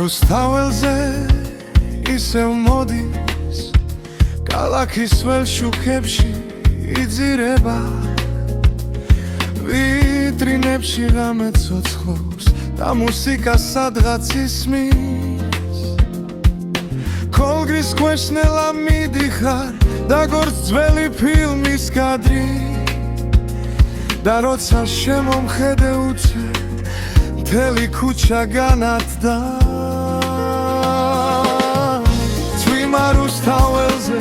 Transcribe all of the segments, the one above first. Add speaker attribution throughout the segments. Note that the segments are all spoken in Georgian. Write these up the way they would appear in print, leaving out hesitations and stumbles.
Speaker 1: რუსთაველზე ისევ მოდის კალაქის վել შუქებში იძირება ვიტრინებში ღამე ცოცხლობს და მუსიკა სადღაც ისმის კოლგრის ქვეშ ნელა მიდიხარ და გორს ძველი ფილმის კადრი და როცა შემომხედე უცე მთელი ქუჩა განათდა წვიმა რუსთაველზე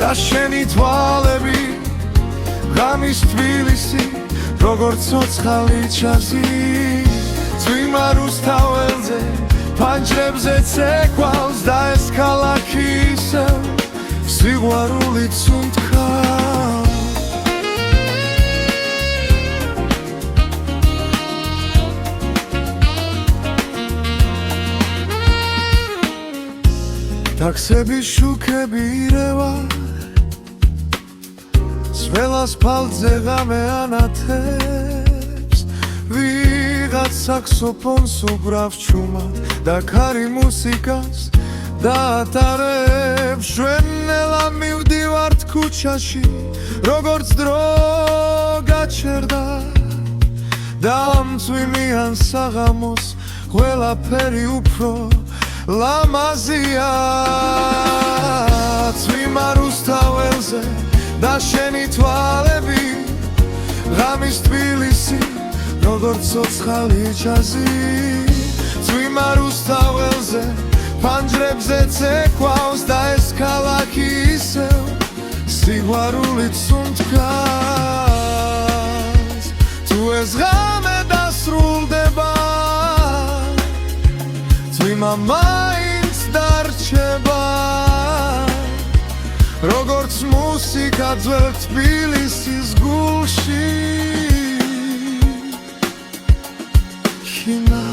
Speaker 1: და შენი თვალები ღამის თბილისი როგორც ცოცხალი ჩაზის წვიმა რუსთაველზე ფანჯრებზე ცეკვავს და ეს ქალაქი ისევ სიყვარულით სუნთქავს ტაქსების შუქები ირევა ძველ ასფალტზე ღამე ანათებს ვიღაც საქსოფონს უბრავს ჩუმად და ქარი მუსიკას დაატარებს შვენელა მივდივართ ქუჩაში როგორც დრო გაჩერდა და მწვიმიან საღამოს ყველაფერი უფრო ლამაზია წვიმა რუსთაველზე და შენი თვალები ღამის თბილისი როგორც ცოცხალი ჩაზის წვიმა რუსთაველზე ფანჯრებზე ცეკვავს და ეს ქალაქი ისევ სიყვარულით სუნთქავს თუ ეს ღამე დასრულდება წვიმა მაინც დარჩება როგორც მუსიკა ძველ თბილისის გულში ხინა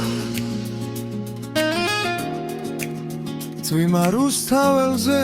Speaker 1: წვიმა რუსთაველზე